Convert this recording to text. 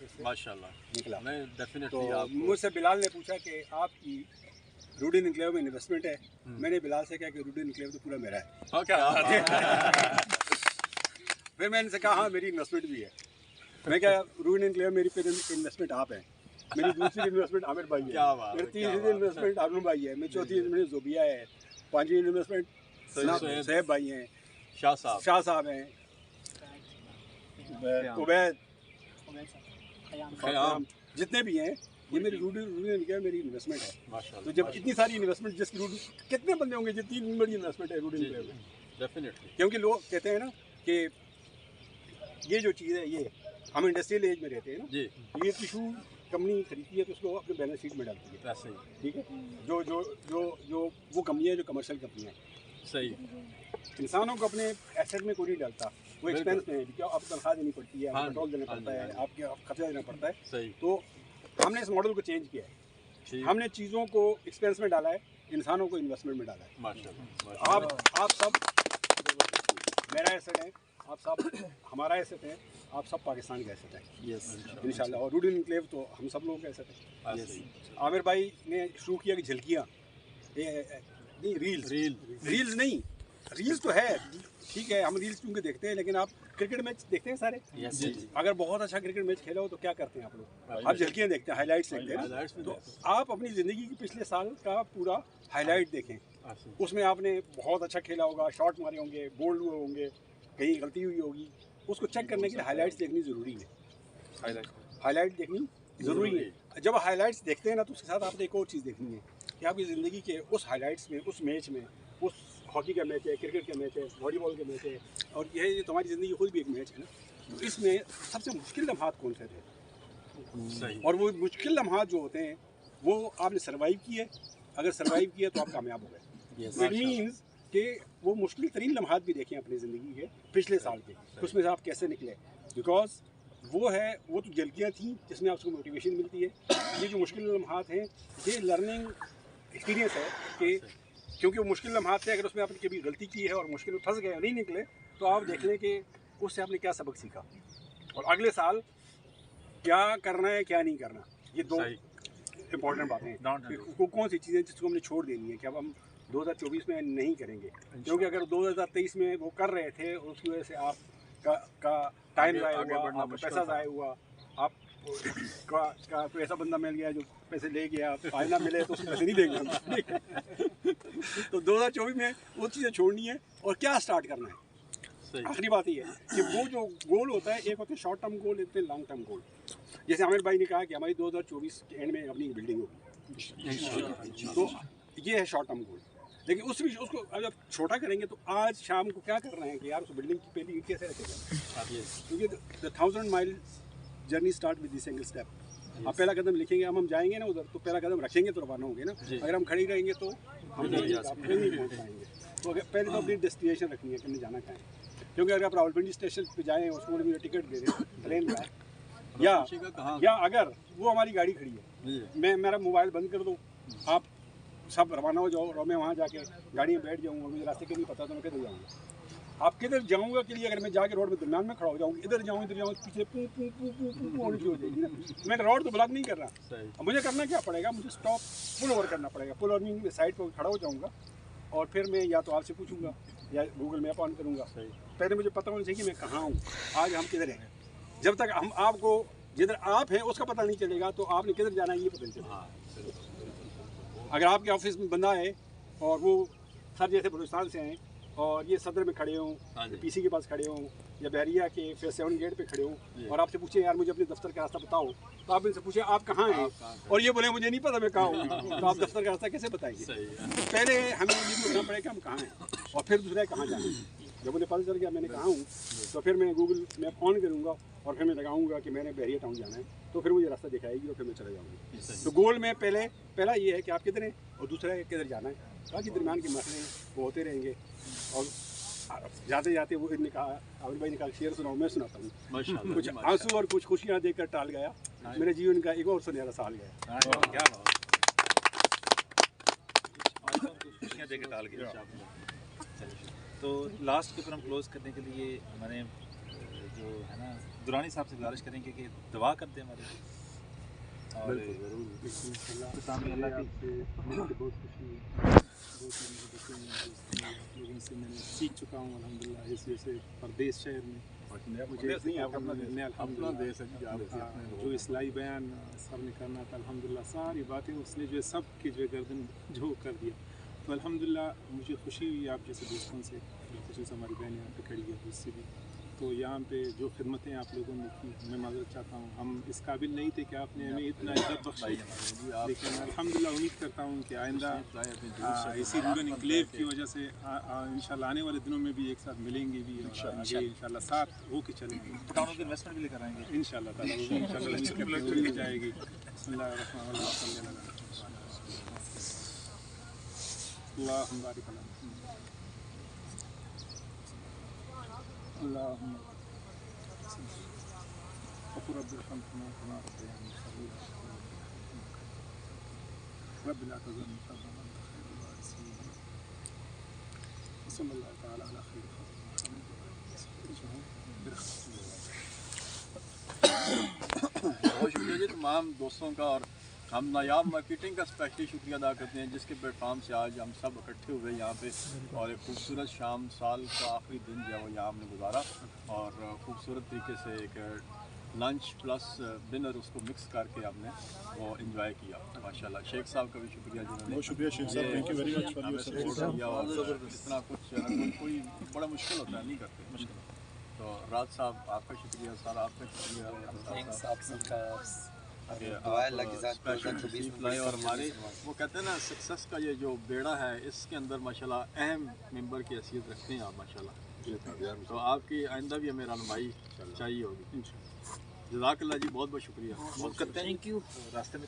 Office से माशाल्लाह निकला। मैं तो डेफिनेटली मुझसे बिलाल ने पूछा कि आपकी रूडन इनक्लेव में इन्वेस्टमेंट है। मैंने बिलाल से कहा कि रूडन इनक्लेव तो पूरा मेरा है। फिर मैंने से कहा हाँ मेरी इन्वेस्टमेंट भी है। मैं क्या रूडन इनक्लेव मेरी फिर इन्वेस्टमेंट आप है, मेरी दूसरी इन्वेस्टमेंट आमिर भाई है, मेरी तीसरी इन्वेस्टमेंट आमिर भाई है, मेरी चौथी इन्वेस्टमेंट जोबिया है, पांचवी इन्वेस्टमेंट सैफ भाई हैं, शाह साहब हैं, उबैद, खयाम, जितने भी हैं ये मेरी रूडन क्या मेरी इन्वेस्टमेंट है। तो जब इतनी सारी इन्वेस्टमेंट जिसकी रूडन कितने बंदे होंगे जितनी बड़ी इन्वेस्टमेंट है रूडन इनक्लेव में डेफिनेटली, क्योंकि लोग कहते हैं ना कि ये जो चीज़ है ये हम इंडस्ट्रियल एज में रहते हैं ना जी, ये टिशू कंपनी खरीदती है तो उसको अपने बैलेंस शीट में डालती है, ऐसे ही ठीक है। जो जो जो जो वो कंपनी है जो कमर्शियल कंपनी है, सही, इंसानों को अपने एसेट में कोई नहीं डालता, वो एक्सपेंस में है क्योंकि आपको तनख्वाह देनी पड़ती है, पेट्रोल देना पड़ता है, आपके खर्चा देना पड़ता है। सही, तो हमने इस मॉडल को चेंज किया है, हमने चीज़ों को एक्सपेंस में डाला है, इंसानों को इन्वेस्टमेंट में डाला है। माशाल्लाह, आप सब मेरा एसेट है, आप सब हमारा एसेट है, आप सब पाकिस्तान का एसेट है इंशाल्लाह। और रूडन इनक्लेव तो हम सब लोगों का एसेट है। आमिर भाई ने शुरू किया कि झलकियाँ नहीं रील्स नहीं, रील्स तो है ठीक है, हम रील्स क्योंकि देखते हैं, लेकिन आप क्रिकेट मैच देखते हैं सारे। अगर बहुत अच्छा क्रिकेट मैच खेला हो तो क्या करते हैं आप लोग? आप झलकियाँ देखते हैं, हाईलाइट्स देखते हैं ना। तो आप अपनी ज़िंदगी की पिछले साल का पूरा हाईलाइट देखें, उसमें आपने बहुत अच्छा खेला होगा, शॉट मारे होंगे, बोल्ड हुए होंगे, कहीं गलती हुई होगी, उसको चेक करने के लिए हाईलाइट्स देखनी ज़रूरी है। हाईलाइट देखनी ज़रूरी है। जब हाईलाइट्स देखते हैं ना तो उसके साथ आपने एक और चीज़ देखनी है कि आपकी ज़िंदगी के उस हाईलाइट्स में, उस मैच में, उस हॉकी का मैच है, क्रिकेट का मैच है, वॉलीबॉल का मैच है, और ये तुम्हारी ज़िंदगी खुद भी एक मैच है ना, तो इसमें सबसे मुश्किल लम्हात कौन से थे? और वो मुश्किल लम्हात जो होते हैं वो आपने सर्वाइव किए, अगर सर्वाइव किया तो आप कामयाब हो गए। इट मीन्स कि वो मुश्किल तरीन लम्हात भी देखें अपनी ज़िंदगी के पिछले साल के, उसमें से आप कैसे निकले, बिकॉज वो तो झलकियाँ थी जिसमें आपको मोटिवेशन मिलती है। ये जो मुश्किल लम्हात हैं ये लर्निंग एक्सपीरियंस है कि क्योंकि वो मुश्किल लम्हात थे, अगर उसमें आपने कभी गलती की है और मुश्किल में फंस गए और नहीं निकले तो आप देख लें कि उससे आपने क्या सबक सीखा और अगले साल क्या करना है क्या नहीं करना। ये दो इम्पॉर्टेंट बातें हैं। कौन सी चीज़ें जिसको हमने छोड़ देनी है कि अब हम 2024 में नहीं करेंगे, क्योंकि अगर 2023 में वो कर रहे थे और उसकी वजह से आपका टाइम ज़ाया हुआ, आपका पैसा ज़ाया हुआ, आप का कोई ऐसा बंदा मिल गया जो पैसे ले गया, फायदा मिले तो उसको पैसे नहीं देंगे। तो 2024 में वो चीज़ें छोड़नी है और क्या स्टार्ट करना है। आखिरी बात ये है कि वो जो गोल होता है, एक होते हैं शॉर्ट टर्म गोल, एक होते हैं लॉन्ग टर्म गोल। जैसे आमिर भाई ने कहा कि हमारी 2024 के एंड में अपनी बिल्डिंग होगी, तो ये है शॉर्ट टर्म गोल। लेकिन उसको अगर छोटा करेंगे तो आज शाम को क्या करना है कि यार उस बिल्डिंग की पहली ईंट कैसे रखेगा, क्योंकि the 1000 mile journey start with this single step. आप पहला कदम लिखेंगे, हम जाएंगे ना उधर तो पहला कदम रखेंगे तो रवाना होंगे ना। अगर हम खड़ी रहेंगे तो हम नहीं पहुँच पाएंगे। तो अगर पहले तो अपनी डेस्टिनेशन रखनी है कि हमें जाना कहाँ है, क्योंकि अगर आप रावलपिंडी स्टेशन पे जाएँ और उसको मुझे टिकट दे दें ट्रेन का, या अगर वो हमारी गाड़ी खड़ी है, मैं मेरा मोबाइल बंद कर दूँ, आप सब रवाना हो जाओ और मैं वहाँ जाके गाड़ी में बैठ जाऊँगा, मुझे रास्ते के नहीं पता तो मैं किधर जाऊँगा। आप किधर जाऊँगा के लिए अगर मैं जाके रोड में दरम्यान में खड़ा हो जाऊँ, इधर जाऊँ पीछे पू पू पू पू पू होनी शुरू हो जाएगी ना। मैं रोड तो ब्लॉक नहीं कर रहा, अब मुझे करना क्या पड़ेगा, मुझे स्टॉप पुल ओवर करना पड़ेगा। पुल ओवर में साइड पर खड़ा हो जाऊँगा और फिर मैं या तो आपसे पूछूंगा या गूगल मैप ऑन करूँगा। पहले मुझे पता होना चाहिए कि मैं कहाँ हूँ, आज हम किधर हैं। जब तक हम आपको जिधर आप हैं उसका पता नहीं चलेगा तो आपने किधर जाना है ये पता नहीं चलेगा। अगर आपके ऑफिस में बंदा है और वो सर जैसे बलूचिस्तान से हैं और ये सदर में खड़े हों, पीसी के पास खड़े हों या बहरिया के फेस 7 गेट पे खड़े हों और आपसे पूछे यार मुझे अपने दफ्तर का रास्ता बताओ, तो आप इनसे पूछे आप कहाँ हैं और ये बोले मुझे नहीं पता मैं कहाँ हूँ, तो आप दफ्तर का रास्ता कैसे बताएंगे। तो पहले हमें ये पूछना पड़ेगा हम कहाँ हैं और फिर दूसरा कहाँ जाना है। जब मुझे पता चल गया मैंने कहाँ हूँ तो फिर मैं गूगल मैप ऑन करूँगा और फिर मैं लगाऊंगा कि मैंने बहरिया टाउन जाना है, तो फिर मुझे रास्ता दिखाएगी और फिर मैं चला जाऊँगा। तो गोल में पहला ये है कि आप किधर हैं और दूसरा है किधर जाना है। बाकी दरमियान के मसले वो होते रहेंगे और जाते जाते वो इनने कहा आमिर भाई ने कहा शेर सुनाओ, मैं सुनाता हूँ। कुछ आंसू और कुछ खुशियाँ देकर टाल गया मेरे जीवन का एक और सुनहरा साल गया। क्या खुशियाँ देकर टाल गया। तो लास्ट के ऊपर हम क्लोज करने के लिए हमारे जो है ना दुरानी साहब से गुजारिश करेंगे कि दुआ कर दें हमारे लिए। और सामने अल्लाह की मिलकर बहुत खुशी हुई। बहुत सारे लोगों से मैंने सीख चुका हूँ अल्हम्दुलिल्लाह। इस जैसे परदेश शहर में मुझे नहीं, आप अपना देश। अल्हम्दुलिल्लाह देश है जी, आप जो इस्लाही बयान सर ने करना था अल्हम्दुलिल्लाह सारी बातें उसने जो है सब की जो है गर्दन जो कर दिया। तो अल्हम्दुलिल्लाह मुझे खुशी हुई आप जैसे दोस्तों से, खुसूस हमारी बहन यहाँ पे खड़ी है उससे भी। तो यहाँ पे जो खिदमतें आप लोगों ने की मैं माज़रत चाहता हूँ, हम इस काबिल नहीं थे कि आपने हमें इतना इज़्ज़त बख्शी, लेकिन अल्हम्दुलिल्लाह उम्मीद करता हूँ कि आइंदा इसी रूरल इनक्लेव की वजह से इंशाल्लाह आने वाले दिनों में भी एक साथ मिलेंगे भी और आगे इंशाल्लाह साथ हो के चलेंगे पठानों की इन्वेस्टमेंट भी लेकर आएंगे। इंशाल्लाह ताला वो भी इंशाल्लाह मिल जाएगी। बिस्मिल्लाहिर्रहमानिर्रहीम। अल्लाहुम्मा बारिक लना अल्लाहुम्मा गफूर रब्बिरहमहुमा कमा रब्बयानी सगीरा रब्बि ला तज़रनी फर्दन वअन्त खैरुल वारिसीन वसल्लल्लाहु तआला अला खैरि बहुत शुक्रिया जी तमाम दोस्तों का। और हम नायाब मार्केटिंग का स्पेशली शुक्रिया अदा करते हैं जिसके प्लेटफार्म से आज हम सब इकट्ठे हुए यहाँ पे और एक खूबसूरत शाम, साल का आखिरी दिन जो है वो यहाँ हमने गुजारा और खूबसूरत तरीके से एक लंच प्लस डिनर उसको मिक्स करके हमने वो एंजॉय किया माशाल्लाह। शेख साहब का भी शुक्रिया जिन्होंने बहुत शुक्रिया शेख साहब, thank you very much for your support किया। और इतना कुछ कोई बड़ा मुश्किल होता है, नहीं करते मुश्किल। तो राज साहब आपका शुक्रिया, सर आपका शुक्रिया, स्पेशल लाए। और हमारे वो कहते हैं ना सक्सेस का ये जो बेड़ा है इसके अंदर माशाल्लाह अहम मेंबर की हैसियत रखते हैं आप माशाल्लाह। तो आपकी आइंदा भी हमें रहनुमाई चाहिए होगी। जज़ाकल्लाह जी, बहुत बहुत शुक्रिया। Thank you. रास्ते में